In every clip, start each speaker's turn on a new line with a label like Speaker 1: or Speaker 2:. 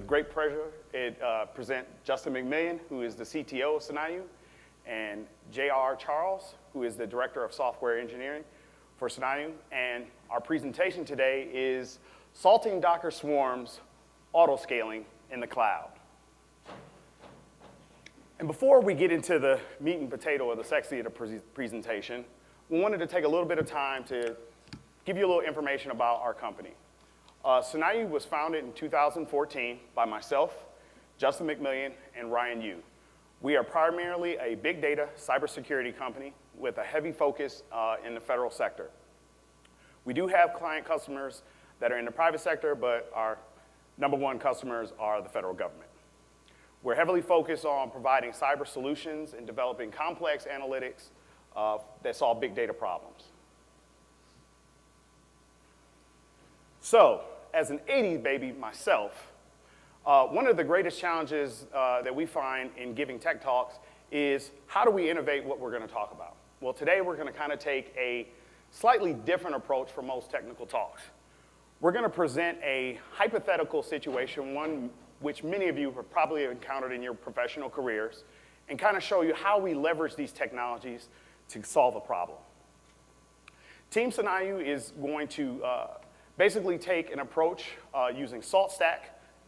Speaker 1: great pleasure to present Justin McMillion, who is the CTO of Sunayu, and J.R. Charles, who is the Director of Software Engineering for Sunayu. And our presentation today is Salting Docker Swarms Auto-Scaling in the Cloud. And before we get into the meat and potato of the sexy of the presentation, we wanted to take a little bit of time to give you a little information about our company. Sunayu was founded in 2014 by myself, Justin McMillion, and Ryan Yu. We are primarily a big data cybersecurity company with a heavy focus in the federal sector. We do have client customers that are in the private sector, but our #1 customers are the federal government. We're heavily focused on providing cyber solutions and developing complex analytics that solve big data problems. So, as an 80s baby myself, one of the greatest challenges that we find in giving tech talks is how do we innovate what we're going to talk about? Well, today we're going to kind of take a slightly different approach from most technical talks. We're going to present a hypothetical situation, one which many of you have probably encountered in your professional careers, and kind of show you how we leverage these technologies to solve a problem. Team Sunayu is going to basically take an approach using SaltStack,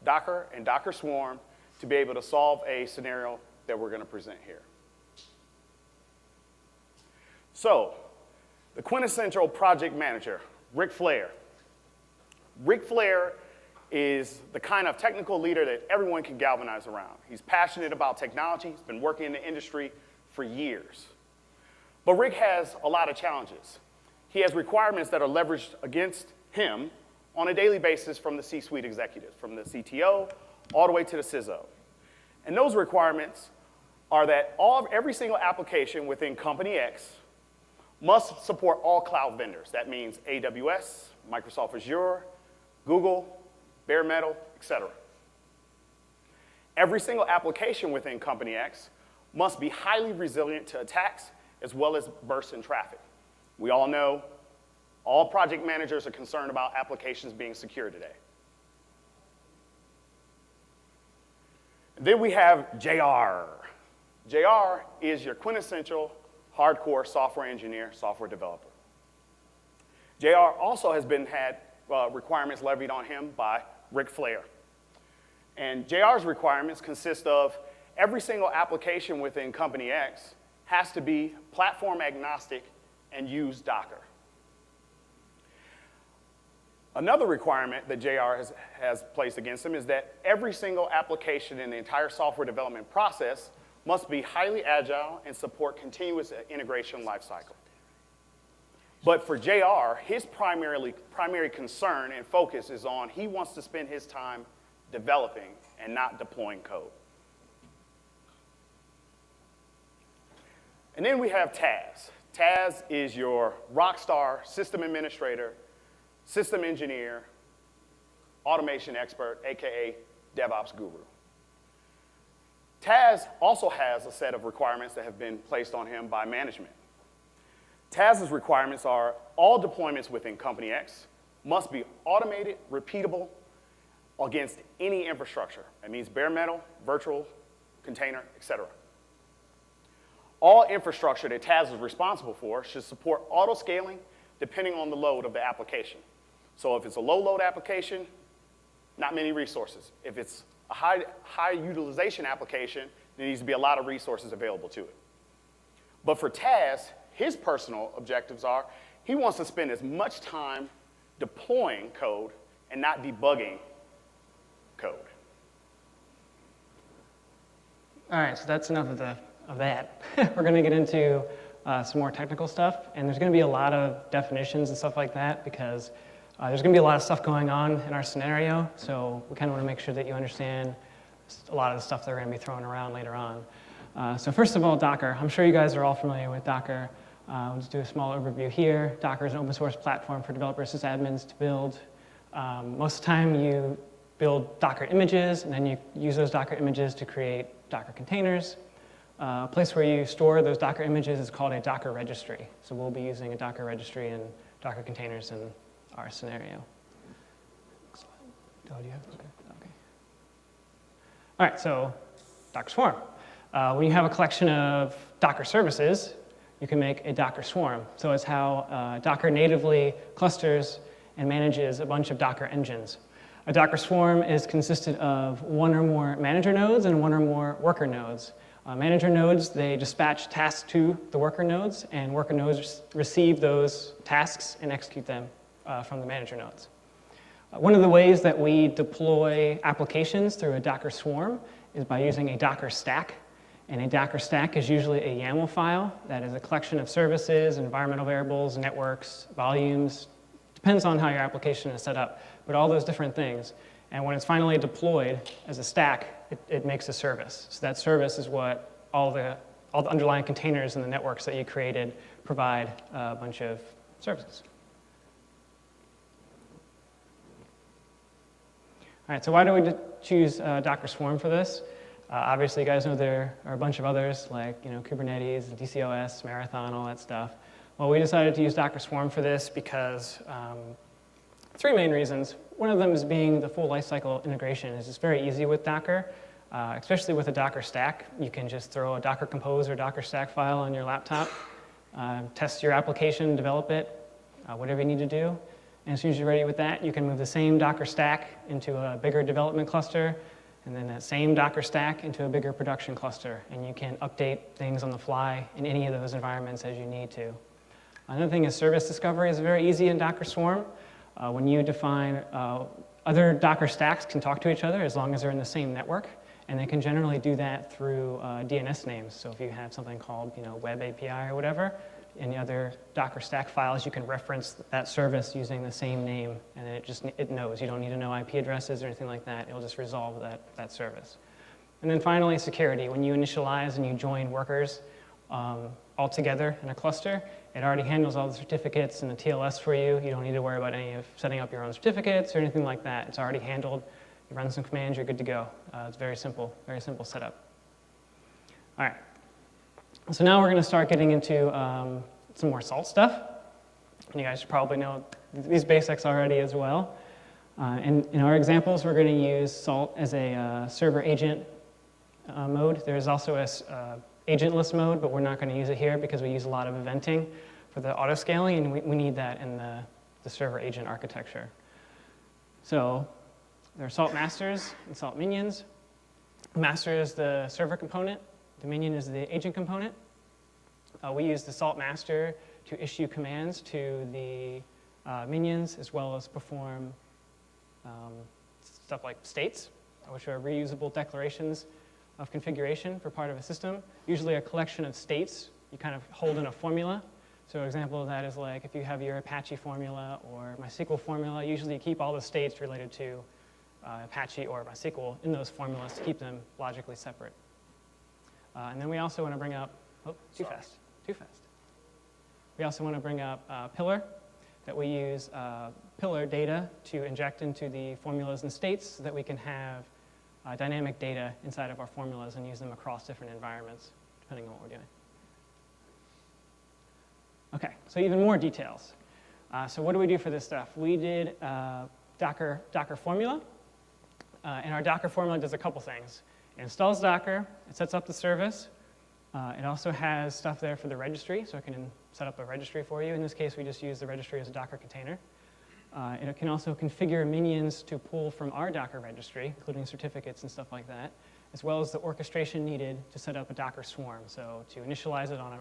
Speaker 1: Docker, and Docker Swarm to be able to solve a scenario that we're going to present here. So, the quintessential project manager, Ric Flair. Ric Flair is the kind of technical leader that everyone can galvanize around. He's passionate about technology. He's been working in the industry for years. But Ric has a lot of challenges. He has requirements that are leveraged against him on a daily basis from the C-suite executives, from the CTO all the way to the CISO. And those requirements are that every single application within Company X must support all cloud vendors. That means AWS, Microsoft Azure, Google, bare metal, etc. Every single application within Company X must be highly resilient to attacks as well as bursts in traffic. We all know all project managers are concerned about applications being secure today. And then we have JR. JR is your quintessential hardcore software engineer, software developer. JR also has had requirements levied on him by Ric Flair. And JR's requirements consist of every single application within Company X has to be platform agnostic and use Docker. Another requirement that JR has placed against him is that every single application in the entire software development process must be highly agile and support continuous integration lifecycle. But for JR, his primary concern and focus is on he wants to spend his time developing and not deploying code. And then we have Taz. Taz is your rock star system administrator, system engineer, automation expert, AKA DevOps guru. Taz also has a set of requirements that have been placed on him by management. Taz's requirements are all deployments within Company X must be automated, repeatable against any infrastructure. That means bare metal, virtual, container, etc. All infrastructure that Taz is responsible for should support auto-scaling depending on the load of the application. So if it's a low-load application, not many resources. If it's a high utilization application, there needs to be a lot of resources available to it. But for Taz, his personal objectives are he wants to spend as much time deploying code and not debugging code.
Speaker 2: All right, so that's enough of that. We're going to get into some more technical stuff, and there's going to be a lot of definitions and stuff like that because there's going to be a lot of stuff going on in our scenario, so we kind of want to make sure that you understand a lot of the stuff that we're going to be throwing around later on. So first of all, Docker. I'm sure you guys are all familiar with Docker. We'll just do a small overview here. Docker is an open source platform for developers and sysadmins to build. Most of the time you build Docker images, and then you use those Docker images to create Docker containers. A place where you store those Docker images is called a Docker registry. So we'll be using a Docker registry and Docker containers in our scenario. Oh, do you have? Okay. All right, so Docker Swarm. When you have a collection of Docker services, you can make a Docker Swarm. So it's how Docker natively clusters and manages a bunch of Docker engines. A Docker Swarm is consisted of one or more manager nodes and one or more worker nodes. Manager nodes, they dispatch tasks to the worker nodes, and worker nodes receive those tasks and execute them from the manager nodes. One of the ways that we deploy applications through a Docker Swarm is by using a Docker stack. And a Docker stack is usually a YAML file that is a collection of services, environmental variables, networks, volumes. Depends on how your application is set up, but all those different things. And when it's finally deployed as a stack, it makes a service. So that service is what all the underlying containers and the networks that you created provide a bunch of services. All right, so why do we choose Docker Swarm for this? Obviously, you guys know there are a bunch of others like Kubernetes, DCOS, Marathon, all that stuff. Well, we decided to use Docker Swarm for this because three main reasons. One of them is being the full lifecycle integration is just very easy with Docker, especially with a Docker stack. You can just throw a Docker Compose or Docker stack file on your laptop, test your application, develop it, whatever you need to do. And as soon as you're ready with that, you can move the same Docker stack into a bigger development cluster, and then that same Docker stack into a bigger production cluster. And you can update things on the fly in any of those environments as you need to. Another thing is service discovery is very easy in Docker Swarm. When you define other Docker stacks can talk to each other as long as they're in the same network, and they can generally do that through DNS names. So if you have something called Web API or whatever, any other Docker stack files, you can reference that service using the same name, and then it knows. You don't need to know IP addresses or anything like that. It'll just resolve that service. And then finally, security. When you initialize and you join workers all together in a cluster, it already handles all the certificates and the TLS for you. You don't need to worry about any of setting up your own certificates or anything like that. It's already handled. You run some commands, you're good to go. It's very simple setup. All right. So now we're going to start getting into some more Salt stuff. You guys probably know these basics already as well. In our examples, we're going to use Salt as a server agent mode. There's also a agentless mode, but we're not going to use it here because we use a lot of eventing for the auto-scaling, and we need that in the server agent architecture. So there are Salt masters and Salt minions. Master is the server component. The minion is the agent component. We use the Salt master to issue commands to the minions, as well as perform stuff like states, which are reusable declarations of configuration for part of a system. Usually a collection of states you kind of hold in a formula. So an example of that is like if you have your Apache formula or MySQL formula, usually you keep all the states related to Apache or MySQL in those formulas to keep them logically separate. And then we also want to bring up, too fast. We also want to bring up Pillar, that we use Pillar data to inject into the formulas and states so that we can have dynamic data inside of our formulas and use them across different environments, depending on what we're doing. Okay, so even more details. So what do we do for this stuff? We did Docker formula, and our Docker formula does a couple things. It installs Docker, it sets up the service. It also has stuff there for the registry, so it can set up a registry for you. In this case, we just use the registry as a Docker container. It can also configure minions to pull from our Docker registry, including certificates and stuff like that, as well as the orchestration needed to set up a Docker swarm. So to initialize it on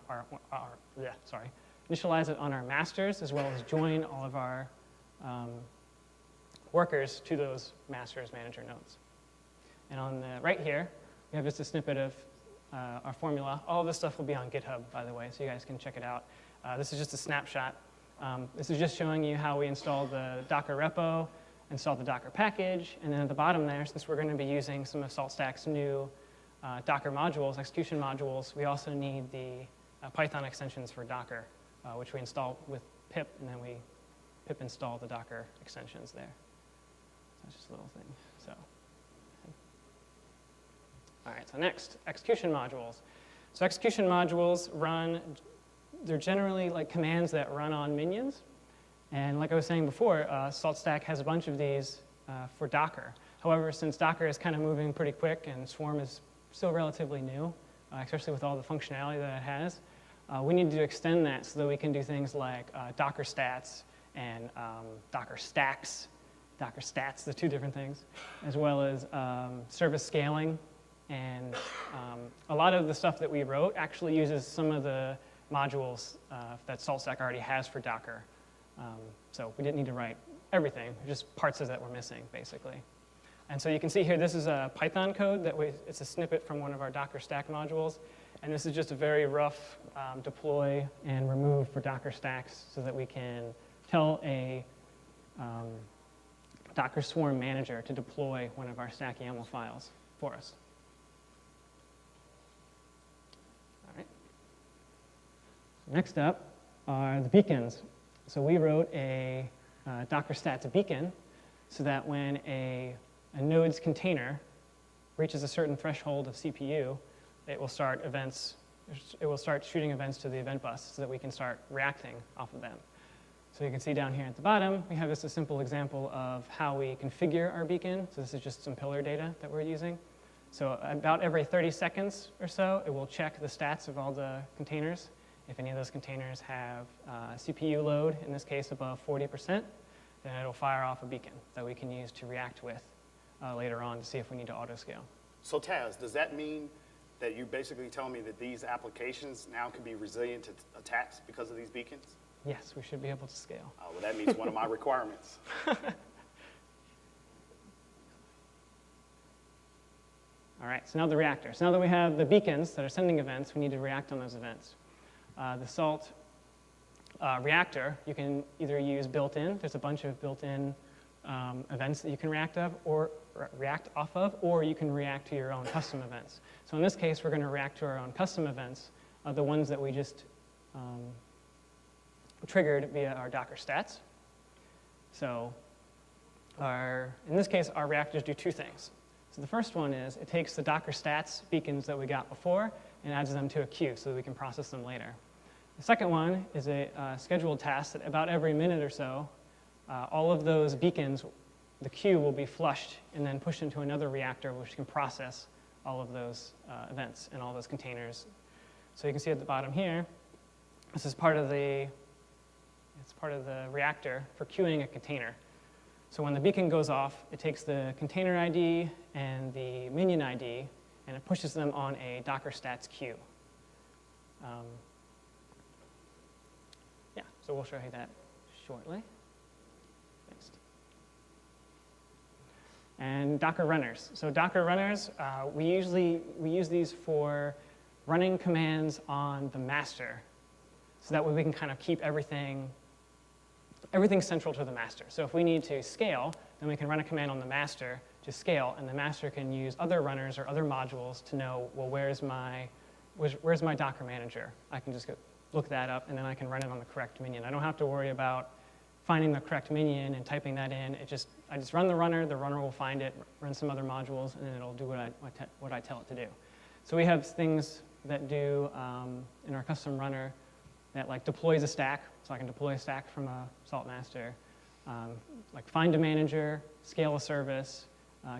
Speaker 2: initialize it on our masters, as well as join all of our workers to those masters manager nodes. And on the right here, we have just a snippet of our formula. All of this stuff will be on GitHub, by the way, so you guys can check it out. This is just a snapshot. This is just showing you how we installed the Docker repo, installed the Docker package, and then at the bottom there, since we're going to be using some of SaltStack's new Docker modules, execution modules, we also need the Python extensions for Docker, which we install with pip, and then we pip install the Docker extensions there. That's just a little thing. So, all right, so next, execution modules. So execution modules they're generally like commands that run on minions. And like I was saying before, SaltStack has a bunch of these for Docker. However, since Docker is kind of moving pretty quick and Swarm is still relatively new, especially with all the functionality that it has, we need to extend that so that we can do things like Docker stats and Docker stacks. Docker stats, the two different things, as well as service scaling. And a lot of the stuff that we wrote actually uses some of the modules that SaltStack already has for Docker. So we didn't need to write everything, just parts of that were missing, basically. And so you can see here, this is a Python code. It's a snippet from one of our Docker stack modules. And this is just a very rough deploy and remove for Docker stacks so that we can tell a Docker Swarm manager to deploy one of our stack YAML files for us. All right. Next up are the beacons. So we wrote a Docker stats beacon so that when a node's container reaches a certain threshold of CPU, it will start shooting events to the event bus so that we can start reacting off of them. So you can see down here at the bottom, we have just a simple example of how we configure our beacon. So this is just some pillar data that we're using. So about every 30 seconds or so, it will check the stats of all the containers. If any of those containers have CPU load, in this case above 40%, then it'll fire off a beacon that we can use to react with later on to see if we need to auto-scale.
Speaker 1: So Taz, does that mean that you basically tell me that these applications now can be resilient to attacks because of these beacons?
Speaker 2: Yes, we should be able to scale.
Speaker 1: Well, that meets one of my requirements.
Speaker 2: All right, so now the reactor. So now that we have the beacons that are sending events, we need to react on those events. The Salt reactor, you can either use built-in. There's a bunch of built-in events that you can react off of, or you can react to your own custom events. So in this case, we're going to react to our own custom events, the ones that we just triggered via our Docker stats. So in this case, our reactors do two things. So the first one is it takes the Docker stats beacons that we got before and adds them to a queue so that we can process them later. The second one is a scheduled task that about every minute or so, all of those beacons, the queue will be flushed and then pushed into another reactor which can process all of those events and all those containers. So you can see at the bottom here, this is part of the reactor for queuing a container. So when the beacon goes off, it takes the container ID and the minion ID and it pushes them on a Docker stats queue. Yeah, so we'll show you that shortly. Next. And Docker runners. So Docker runners, we use these for running commands on the master, so that way we can kind of keep everything central to the master. So if we need to scale, then we can run a command on the master to scale, and the master can use other runners or other modules to know, well, where's my Docker manager? I can just look that up, and then I can run it on the correct minion. I don't have to worry about finding the correct minion and typing that in. I just run the runner will find it, run some other modules, and then it'll do what I tell it to do. So we have things that do in our custom runner that like deploys a stack, so I can deploy a stack from a Salt master, like find a manager, scale a service,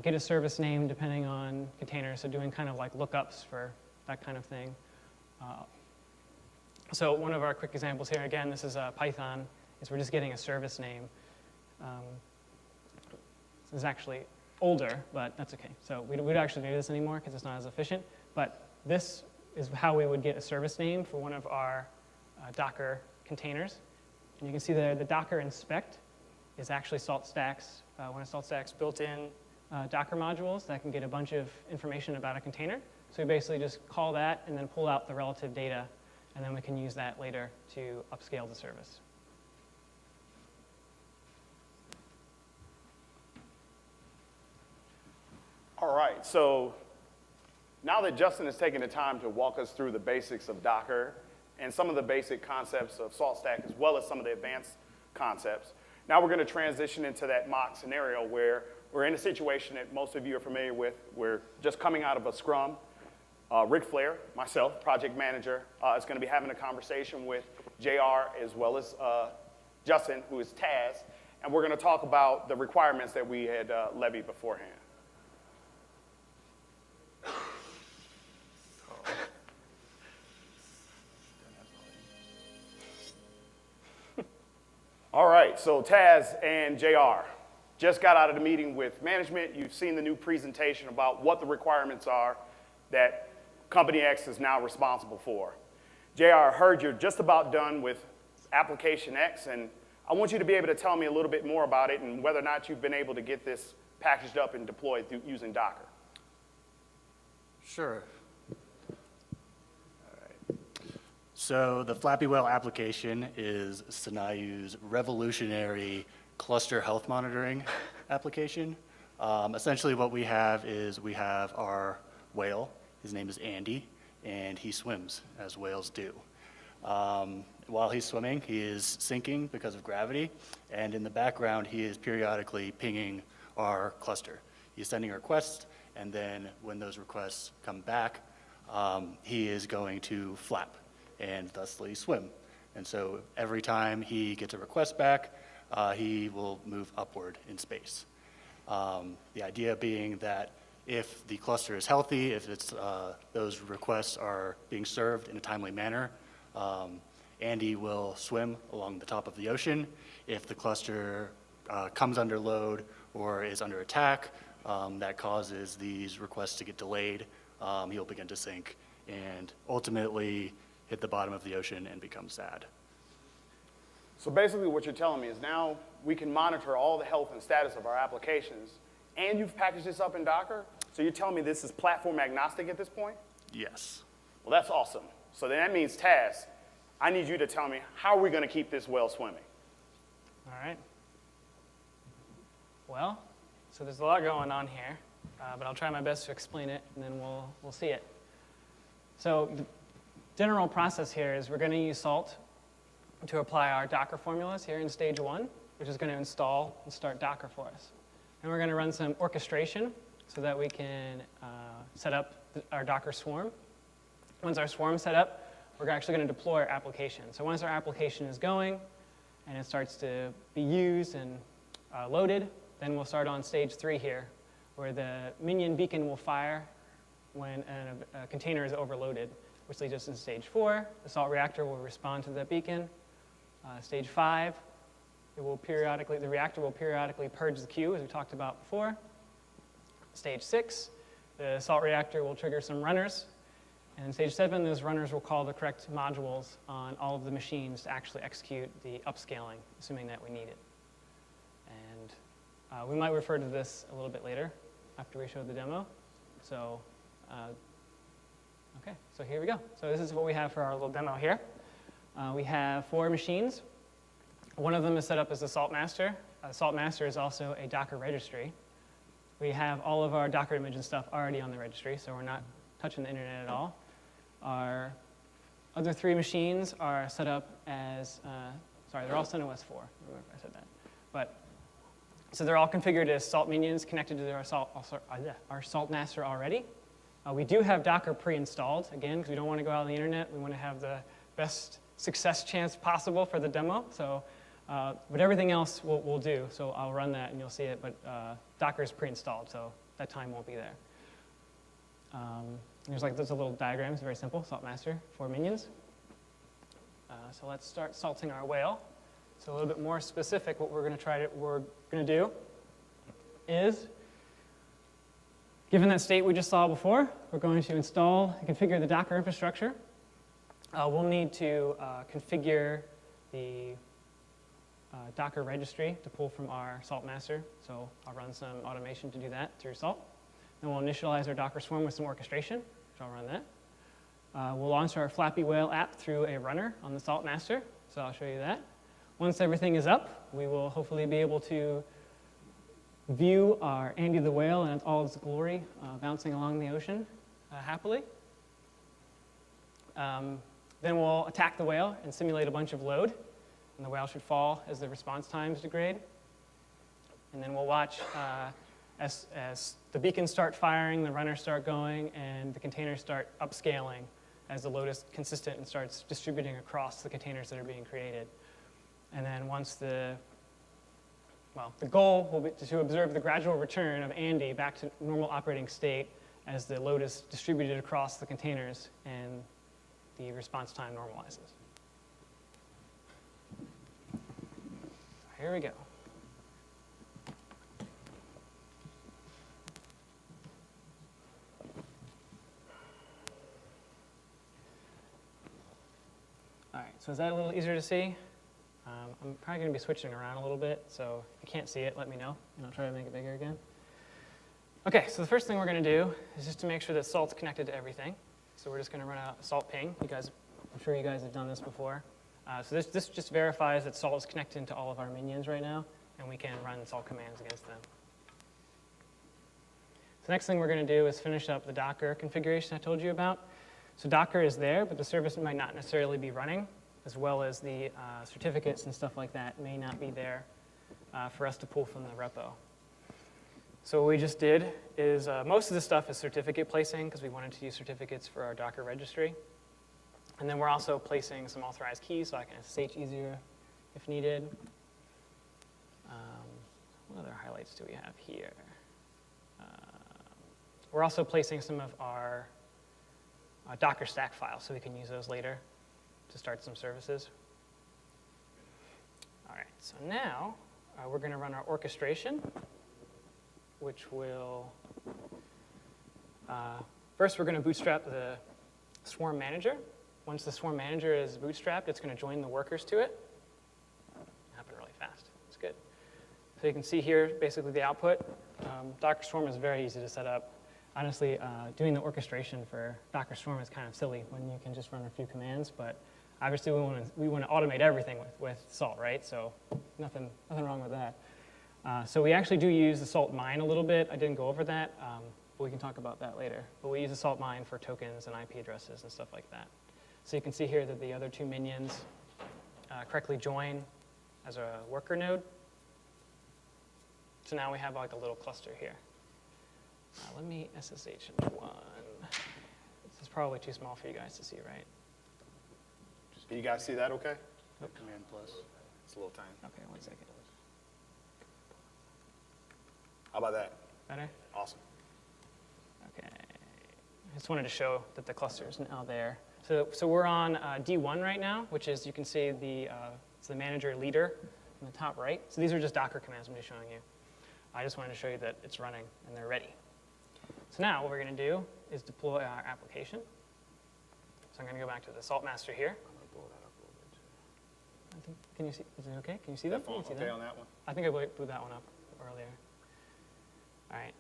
Speaker 2: get a service name depending on containers, so doing kind of like lookups for that kind of thing. So one of our quick examples here, again, this is Python, is we're just getting a service name. This is actually older, but that's okay. So we don't actually do this anymore because it's not as efficient, but this is how we would get a service name for one of our Docker containers. And you can see there the Docker inspect is actually SaltStack's, one of SaltStack's built-in Docker modules that can get a bunch of information about a container. So we basically just call that and then pull out the relative data, and then we can use that later to upscale the service.
Speaker 1: All right, so now that Justin has taken the time to walk us through the basics of Docker and some of the basic concepts of SaltStack as well as some of the advanced concepts, now we're going to transition into that mock scenario where we're in a situation that most of you are familiar with. We're just coming out of a scrum. Rick Flair, myself, project manager, is going to be having a conversation with JR as well as Justin, who is Taz, and we're going to talk about the requirements that we had levied beforehand. All right, so Taz and JR just got out of the meeting with management. You've seen the new presentation about what the requirements are that Company X is now responsible for. JR, I heard you're just about done with application X, and I want you to be able to tell me a little bit more about it and whether or not you've been able to get this packaged up and deployed using Docker.
Speaker 3: Sure. All right. So the Flappy Whale application is Sunayu's revolutionary cluster health monitoring application. Essentially what we have is we have our whale. His name is Andy, and he swims as whales do. While he's swimming, he is sinking because of gravity, and in the background, he is periodically pinging our cluster. He's sending requests, and then when those requests come back, he is going to flap and thusly swim. And so every time he gets a request back, he will move upward in space. The idea being that if the cluster is healthy, if it's, those requests are being served in a timely manner, Andy will swim along the top of the ocean. If the cluster comes under load or is under attack, that causes these requests to get delayed, he'll begin to sink and ultimately hit the bottom of the ocean and become sad.
Speaker 1: So basically what you're telling me is now we can monitor all the health and status of our applications, and you've packaged this up in Docker? So you're telling me this is platform agnostic at this point?
Speaker 3: Yes.
Speaker 1: Well, that's awesome. So then that means, Taz, I need you to tell me, how are we going to keep this whale swimming?
Speaker 2: All right. Well, so there's a lot going on here, but I'll try my best to explain it, and then we'll see it. So the general process here is we're going to use Salt to apply our Docker formulas here in stage 1, which is going to install and start Docker for us. And we're going to run some orchestration so that we can set up our Docker swarm. Once our swarm's set up, we're actually going to deploy our application. So once our application is going and it starts to be used and loaded, then we'll start on stage 3 here, where the minion beacon will fire when a container is overloaded, which leads us to stage 4. The Salt reactor will respond to that beacon. Stage 5, the reactor will periodically purge the queue, as we talked about before. Stage 6, the Salt reactor will trigger some runners. And in stage 7, those runners will call the correct modules on all of the machines to actually execute the upscaling, assuming that we need it. And we might refer to this a little bit later after we show the demo. So, okay, so here we go. So this is what we have for our little demo here. We have 4 machines. One of them is set up as a Salt master. Salt master is also a Docker registry. We have all of our Docker image and stuff already on the registry, so we're not touching the internet at all. Our other 3 machines are set up as, sorry, they're all CentOS 4. I remember if I said that. But, so they're all configured as Salt minions connected to our Salt master already. We do have Docker pre-installed, again, because we don't want to go out on the internet. We want to have the best success chance possible for the demo. So, but everything else we'll do. So I'll run that and you'll see it. But Docker is pre-installed, so that time won't be there. There's a little diagram. It's very simple. Salt master, 4 minions. So let's start salting our whale. So a little bit more specific, what we're going to do is, given that state we just saw before, we're going to install and configure the Docker infrastructure. We'll need to configure the Docker registry to pull from our Salt master. So I'll run some automation to do that through Salt. Then we'll initialize our Docker swarm with some orchestration, which I'll run that. We'll launch our Flappy Whale app through a runner on the Salt master, so I'll show you that. Once everything is up, we will hopefully be able to view our Andy the whale in all its glory, bouncing along the ocean happily. Then we'll attack the whale and simulate a bunch of load, and the whale should fall as the response times degrade. And then we'll watch as the beacons start firing, the runners start going, and the containers start upscaling as the load is consistent and starts distributing across the containers that are being created. And then once the goal will be to observe the gradual return of Andy back to normal operating state as the load is distributed across the containers and the response time normalizes. here we go. All right, so is that a little easier to see? I'm probably going to be switching around a little bit, so if you can't see it, let me know, and I'll try to make it bigger again. Okay, so the first thing we're going to do is just to make sure that Salt's connected to everything. So we're just going to run a Salt ping. I'm sure you guys have done this before. So this just verifies that Salt is connected to all of our minions right now, and we can run Salt commands against them. So the next thing we're going to do is finish up the Docker configuration I told you about. So Docker is there, but the service might not necessarily be running, as well as the certificates and stuff like that may not be there for us to pull from the repo. So what we just did is most of this stuff is certificate placing because we wanted to use certificates for our Docker registry. And then we're also placing some authorized keys so I can SSH easier if needed. What other highlights do we have here? We're also placing some of our Docker stack files so we can use those later to start some services. All right, so now we're going to run our orchestration, which will, first we're going to bootstrap the swarm manager. Once the swarm manager is bootstrapped, it's going to join the workers to it. Happened really fast. It's good. So you can see here basically the output. Docker Swarm is very easy to set up. Honestly, doing the orchestration for Docker Swarm is kind of silly when you can just run a few commands, but obviously we want to automate everything with Salt, right? So nothing wrong with that. So we actually do use the Salt mine a little bit. I didn't go over that, but we can talk about that later. But we use the Salt mine for tokens and IP addresses and stuff like that. So you can see here that the other two minions correctly join as a worker node. So now we have like a little cluster here. Let me SSH into one. This is probably too small for you guys to see, right?
Speaker 1: Can you guys see that okay?
Speaker 3: Command plus.
Speaker 1: It's a little tiny.
Speaker 2: Okay, 1 second.
Speaker 1: How about that?
Speaker 2: Better?
Speaker 1: Awesome.
Speaker 2: Okay. I just wanted to show that the cluster is now there. So we're on D1 right now, which is, you can see it's the manager leader in the top right. So these are just Docker commands I'm just showing you. I just wanted to show you that it's running and they're ready. So now what we're going to do is deploy our application. So I'm going to go back to the Salt master here.
Speaker 1: I'm going to blow that up a little bit too.
Speaker 2: I think, can you see? Is it okay? Can you see that?
Speaker 1: That font okay on that one?
Speaker 2: I think I blew that one up earlier. All right.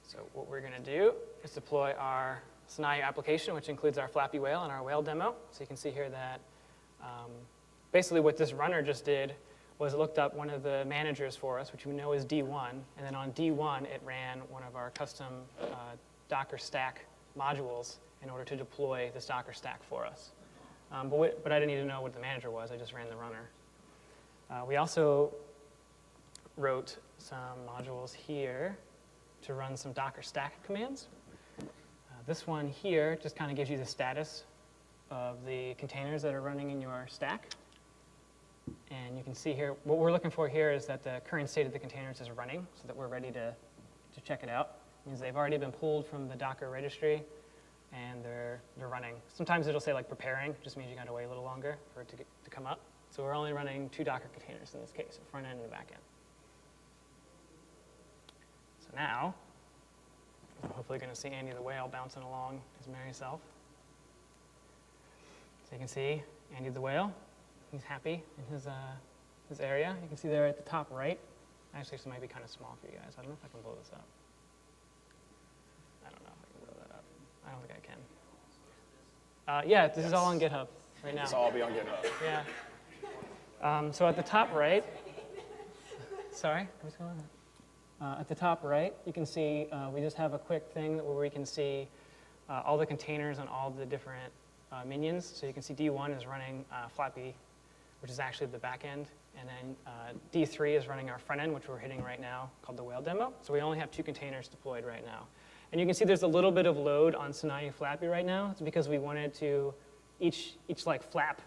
Speaker 2: So what we're going to do is deploy our Sunayu application, which includes our Flappy Whale and our whale demo. So you can see here that basically what this runner just did was it looked up one of the managers for us, which we know is D1. And then on D1, it ran one of our custom Docker stack modules in order to deploy this Docker stack for us. But I didn't need to know what the manager was. I just ran the runner. We also wrote some modules here to run some Docker stack commands. This one here just kind of gives you the status of the containers that are running in your stack. And you can see here, what we're looking for here is that the current state of the containers is running so that we're ready to check it out. It means they've already been pulled from the Docker registry and they're running. Sometimes it'll say like preparing, just means you got to wait a little longer for it to come up. So we're only running 2 Docker containers in this case, a front end and a back end. So now, I'm hopefully going to see Andy the whale bouncing along his merry self. So you can see Andy the whale. He's happy in his area. You can see there at the top right. Actually, this might be kind of small for you guys. I don't know if I can blow this up. I don't know if I can blow that up. I don't think I can. Yeah, this is all on GitHub right now.
Speaker 1: This will all be on GitHub.
Speaker 2: Yeah. So at the top right, sorry, what's going on? At the top right, you can see we just have a quick thing where we can see all the containers on all the different minions. So you can see D1 is running Flappy, which is actually the back end. And then D3 is running our front end, which we're hitting right now, called the whale demo. So we only have 2 containers deployed right now. And you can see there's a little bit of load on Sunayu Flappy right now. It's because we wanted to, each like flap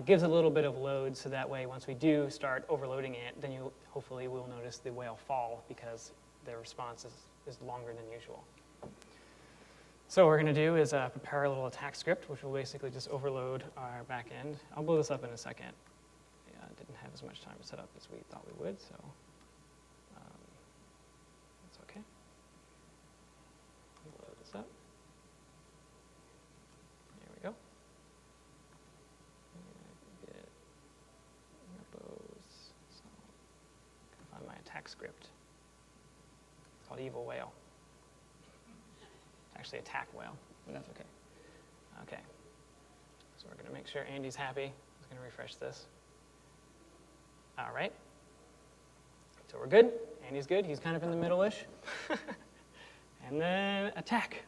Speaker 2: gives a little bit of load, so that way once we do start overloading it, then you hopefully will notice the whale fall because the response is longer than usual. So what we're going to do is prepare a little attack script, which will basically just overload our back end. I'll blow this up in a second. Yeah, I didn't have have as much time to set up as we thought we would, so that's okay. Load this up. There we go. Get repos. So find my attack script. It's called Evil Whale. It's actually attack whale, but that's okay. Okay. So we're going to make sure Andy's happy. I'm just going to refresh this. All right. So we're good. Andy's good. He's kind of in the middle-ish. And then attack.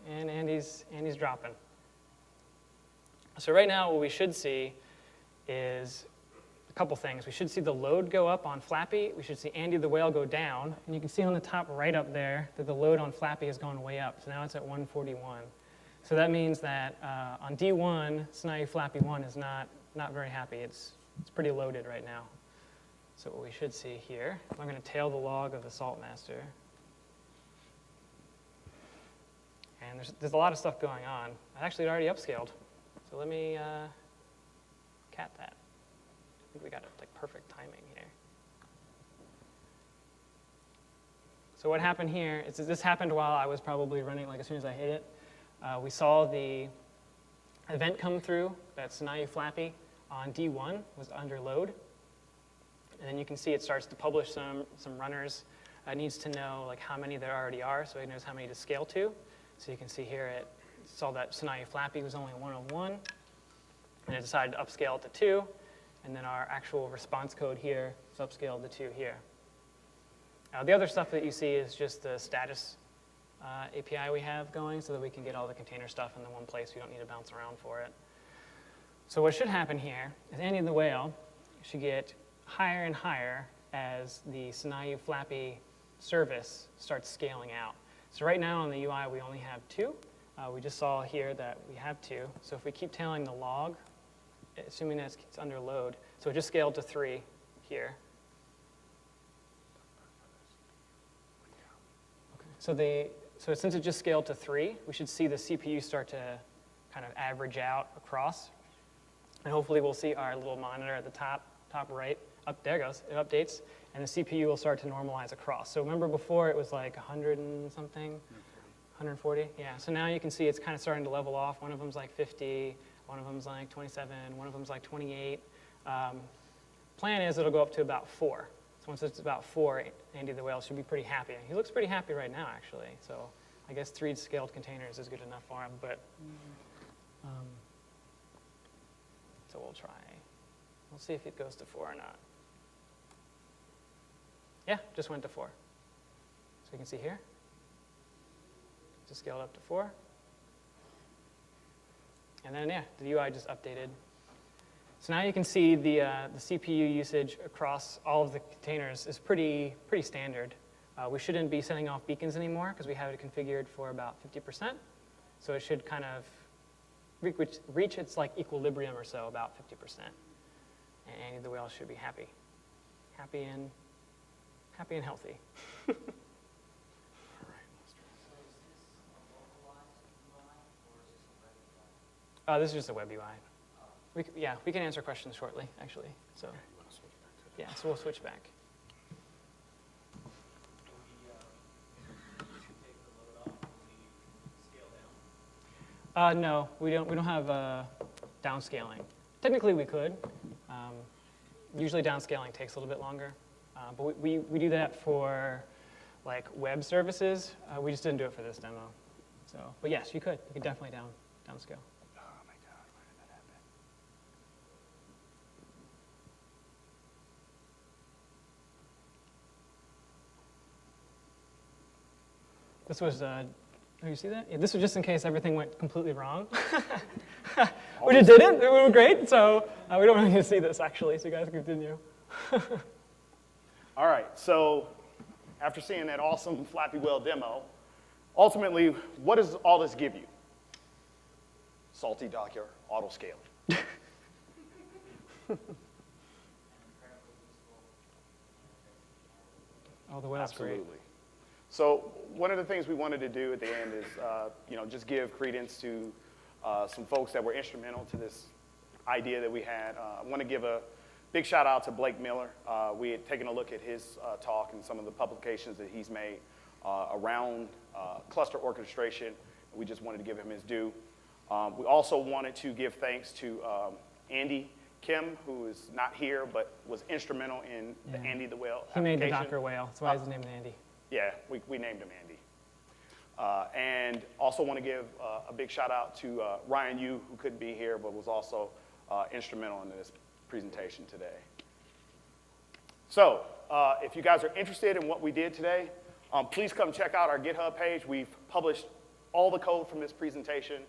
Speaker 2: And Andy's dropping. So right now what we should see is a couple things. We should see the load go up on Flappy. We should see Andy the whale go down. And you can see on the top right up there that the load on Flappy has gone way up. So now it's at 141. So that means that on D1, Sunayu Flappy 1 is not very happy. It's pretty loaded right now. So what we should see here, I'm going to tail the log of the Salt Master. And there's a lot of stuff going on. I actually already upscaled. So let me cat that. I think we got like perfect timing here. So what happened here is this happened while I was probably running, like as soon as I hit it. We saw the event come through that Sunayu Flappy on D1 was under load. And then you can see it starts to publish some runners. It needs to know like how many there already are, so it knows how many to scale to. So you can see here it saw that Sunayu Flappy was only 101, and it decided to upscale it to 2. And then our actual response code here is upscaled to 2 here. The other stuff that you see is just the status API we have going so that we can get all the container stuff in the one place. We don't need to bounce around for it. So what should happen here is Andy the whale should get higher and higher as the Sunayu Flappy service starts scaling out. So right now on the UI we only have 2. We just saw here that we have 2. So if we keep tailing the log, assuming that it's under load, so it just scaled to 3 here. Okay. So since it just scaled to 3, we should see the CPU start to kind of average out across. And hopefully we'll see our little monitor at the top right. There it goes. It updates. And the CPU will start to normalize across. So remember before it was like 100 and something? 140? Yeah. So now you can see it's kind of starting to level off. One of them's like 50. One of them's like 27. One of them's like 28. Plan is it'll go up to about 4. So once it's about 4, Andy the whale should be pretty happy. He looks pretty happy right now, actually. So I guess 3 scaled containers is good enough for him. But so we'll try. We'll see if it goes to 4 or not. Yeah, just went to 4. So you can see here. Just scaled up to 4. And then, yeah, the UI just updated. So now you can see the CPU usage across all of the containers is pretty standard. We shouldn't be setting off beacons anymore because we have it configured for about 50%. So it should kind of reach its like equilibrium or so, about 50%. And Andy the whale should be happy. Happy and healthy. This is just a web UI. We can answer questions shortly, actually. So, yeah, so we'll switch back. No, we don't have downscaling. Technically, we could. Usually, downscaling takes a little bit longer, but we do that for like web services. We just didn't do it for this demo. So, but yes, you could. You could definitely downscale. This was, oh, you see that? Yeah, this was just in case everything went completely wrong. Which it didn't, it went great, so we don't really need to see this actually, so you guys can continue.
Speaker 1: All right, so after seeing that awesome Flappy Whale demo, ultimately, what does all this give you? Salty Docker auto-scaling.
Speaker 2: Oh, the whale's great.
Speaker 1: Absolutely. So one of the things we wanted to do at the end is, just give credence to some folks that were instrumental to this idea that we had. I want to give a big shout out to Blake Miller. We had taken a look at his talk and some of the publications that he's made around cluster orchestration. We just wanted to give him his due. We also wanted to give thanks to Andy Kim, who is not here, but was instrumental in the Andy the Whale
Speaker 2: He made the
Speaker 1: application.
Speaker 2: Docker whale. That's why he's named Andy.
Speaker 1: Yeah, we named him Andy. And also want to give a big shout out to Ryan Yu, who couldn't be here, but was also instrumental in this presentation today. So if you guys are interested in what we did today, please come check out our GitHub page. We've published all the code from this presentation.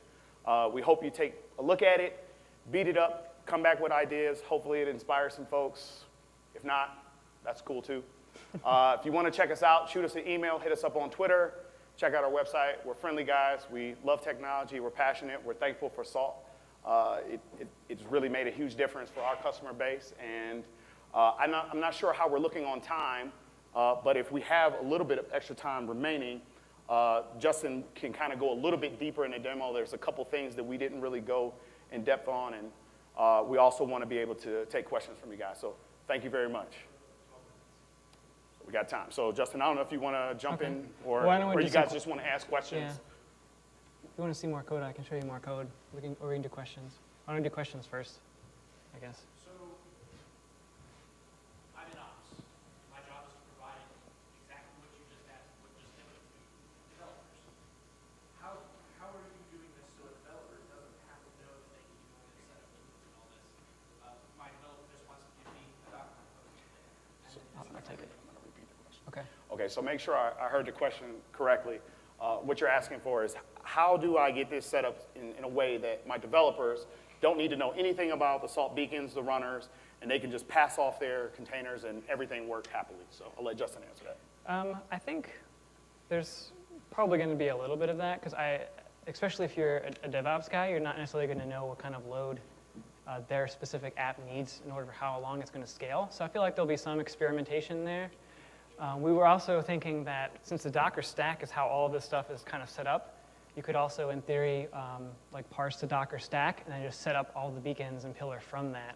Speaker 1: We hope you take a look at it, beat it up, come back with ideas. Hopefully it inspires some folks. If not, that's cool too. If you want to check us out, shoot us an email, hit us up on Twitter, check out our website. We're friendly guys. We love technology. We're passionate. We're thankful for SALT. It's really made a huge difference for our customer base. And I'm not sure how we're looking on time, but if we have a little bit of extra time remaining, Justin can kind of go a little bit deeper in the demo. There's a couple things that we didn't really go in depth on, and we also want to be able to take questions from you guys. So thank you very much. We got time. So Justin, I don't know if you want to jump in, or you guys just want to ask questions.
Speaker 2: Yeah. If you want to see more code, I can show you more code. Or we can do questions. I want to do questions first, I guess.
Speaker 4: So I'm in ops. My job is to provide exactly what you just asked, what just happened to developers. How are you doing this so a developer doesn't have to know that they need to go in and set up inputs and all this? My developer just wants to give me a document code.
Speaker 2: I'll take it. Okay.
Speaker 1: Okay, so make sure I heard the question correctly. What you're asking for is, how do I get this set up in a way that my developers don't need to know anything about the SALT beacons, the runners, and they can just pass off their containers and everything work happily? So I'll let Justin answer that.
Speaker 2: I think there's probably going to be a little bit of that, because especially if you're a DevOps guy, you're not necessarily going to know what kind of load their specific app needs in order for how long it's going to scale. So I feel like there'll be some experimentation there. We were also thinking that since the Docker stack is how all of this stuff is kind of set up, you could also, in theory, like parse the Docker stack and then just set up all the beacons and pillar from that,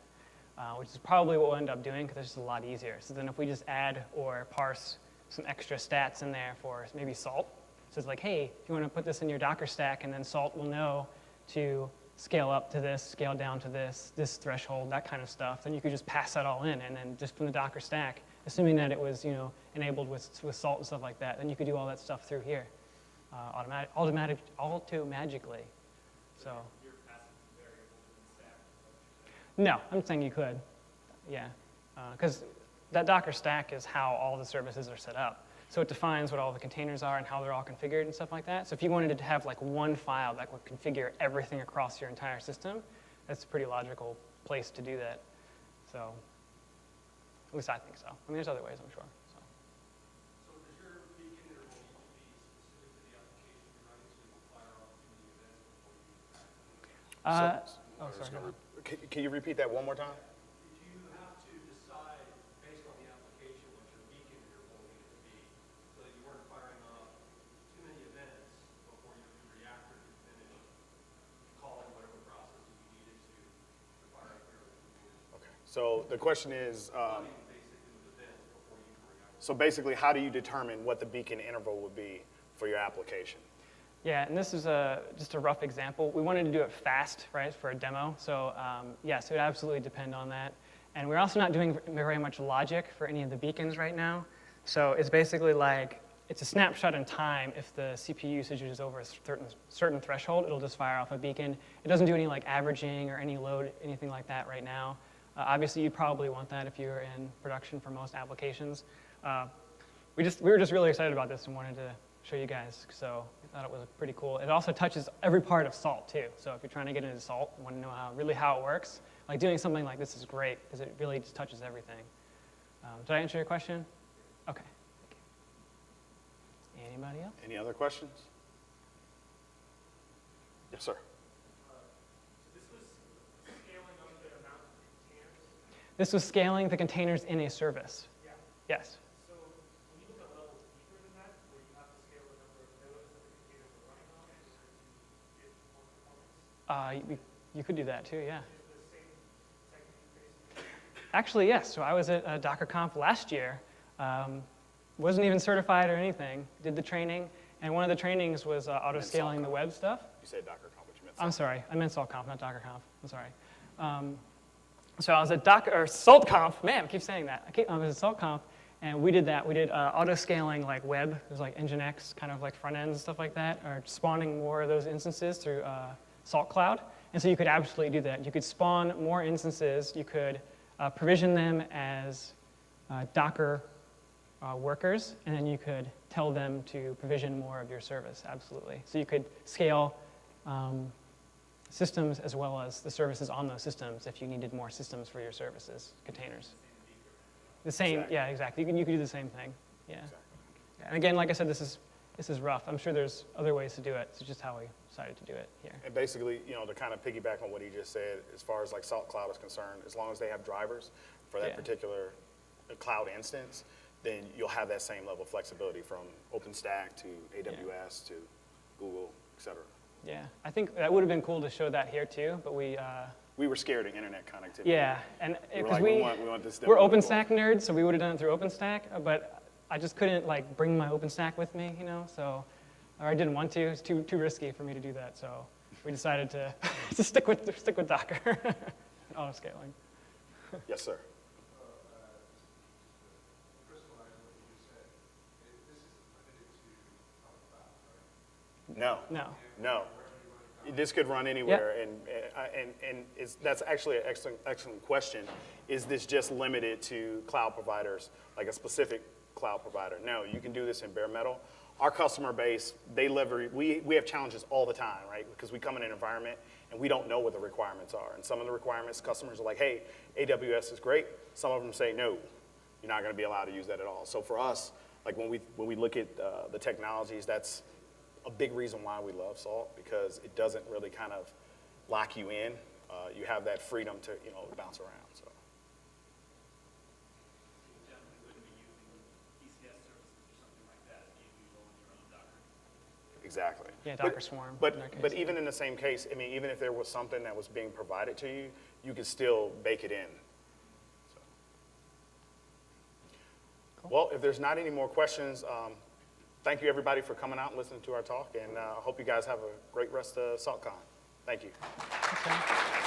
Speaker 2: which is probably what we'll end up doing, because it's just a lot easier. So then if we just add or parse some extra stats in there for maybe Salt, so it's like, hey, if you want to put this in your Docker stack, and then Salt will know to scale up to this, scale down to this threshold, that kind of stuff, then you could just pass that all in, and then just from the Docker stack, assuming that it was enabled with Salt and stuff like that, then you could do all that stuff through here, auto-magically. So.
Speaker 4: You're passing variables in the stack.
Speaker 2: No, I'm saying you could, yeah, because that Docker stack is how all the services are set up. So it defines what all the containers are and how they're all configured and stuff like that. So if you wanted to have like one file that would configure everything across your entire system, that's a pretty logical place to do that. So. At least I think so. I mean, there's other ways, I'm sure.
Speaker 4: So does your beacon interval need to be specific to the application you're running, so you can fire off too many events before you
Speaker 2: Sorry.
Speaker 1: Can you repeat that one more time?
Speaker 4: Did you have to decide, based on the application, what your beacon interval needed to be, so that you weren't firing off too many events before your reactor could finish calling whatever processes you needed to fire up your beacon?
Speaker 1: Okay. So the question is, so basically, how do you determine what the beacon interval would be for your application?
Speaker 2: Yeah, and this is just a rough example. We wanted to do it fast, right, for a demo. So yes, it would absolutely depend on that. And we're also not doing very much logic for any of the beacons right now. So it's basically like, it's a snapshot in time. If the CPU usage is over a certain threshold, it'll just fire off a beacon. It doesn't do any like averaging or any load, anything like that right now. Obviously, you'd probably want that if you were in production for most applications. We were just really excited about this and wanted to show you guys. So I thought it was pretty cool. It also touches every part of Salt too. So if you're trying to get into Salt and want to know how it works, like doing something like this is great because it really just touches everything. Did I answer your question? Okay. Anybody else?
Speaker 1: Any other questions? Yes, sir.
Speaker 2: This was scaling the containers in a service.
Speaker 4: Yeah.
Speaker 2: Yes.
Speaker 4: So when you look at levels deeper than that, where you have to scale the number of nodes that the containers are running on in order to get more performance,
Speaker 2: You could do that too, yeah.
Speaker 4: is the same technique basically.
Speaker 2: Actually, yes. So I was at DockerConf last year. Wasn't even certified or anything. Did the training, and one of the trainings was auto-scaling the web stuff.
Speaker 1: You said DockerConf, but you meant
Speaker 2: I'm sorry. I meant SaltConf, not DockerConf. I'm sorry. So I was at SaltConf. Man, I keep saying that. I was at SaltConf, and we did that. We did auto-scaling like web. It was like Nginx, kind of like front ends and stuff like that, or spawning more of those instances through Salt Cloud. And so you could absolutely do that. You could spawn more instances. You could provision them as Docker workers, and then you could tell them to provision more of your service, absolutely. So you could scale systems as well as the services on those systems if you needed more systems for your services, containers. The same,
Speaker 1: Exactly.
Speaker 2: yeah, exactly. You could do the same thing, yeah.
Speaker 1: Exactly.
Speaker 2: And again, like I said, this is rough. I'm sure there's other ways to do it. It's just how we decided to do it here.
Speaker 1: And basically, you know, to kind of piggyback on what he just said, as far as like Salt Cloud is concerned, as long as they have drivers for that
Speaker 2: Yeah.
Speaker 1: particular cloud instance, then you'll have that same level of flexibility from OpenStack to AWS to Google, et cetera.
Speaker 2: Yeah, I think that would have been cool to show that here too, but we
Speaker 1: We were scared of internet connectivity.
Speaker 2: yeah, and
Speaker 1: We were
Speaker 2: because
Speaker 1: like, we want this
Speaker 2: we're
Speaker 1: demo to go.
Speaker 2: OpenStack nerds, so we would have done it through OpenStack, but I just couldn't like bring my OpenStack with me, you know, so, or I didn't want to. It's too risky for me to do that, so we decided to to stick with Docker and auto scaling.
Speaker 1: Yes, sir. No.
Speaker 2: No.
Speaker 1: No. This could run anywhere, and that's actually an excellent question. Is this just limited to cloud providers, like a specific cloud provider? No, you can do this in bare metal. Our customer base, we have challenges all the time, right? Because we come in an environment and we don't know what the requirements are. And some of the requirements, customers are like, hey, AWS is great. Some of them say, no, you're not going to be allowed to use that at all. So for us, like when we look at the technologies, that's a big reason why we love Salt, because it doesn't really kind of lock you in. You have that freedom to, you know, bounce around. So.
Speaker 4: You definitely wouldn't be using ECS services or something like that if you go on your own Docker.
Speaker 1: Exactly.
Speaker 2: Yeah, Docker Swarm. in that
Speaker 1: But
Speaker 2: case.
Speaker 1: even in the same case, I mean, even if there was something that was being provided to you, you could still bake it in. So. Well, if there's not any more questions, thank you everybody for coming out and listening to our talk, and I hope you guys have a great rest of SaltCon. Thank you.
Speaker 2: Okay.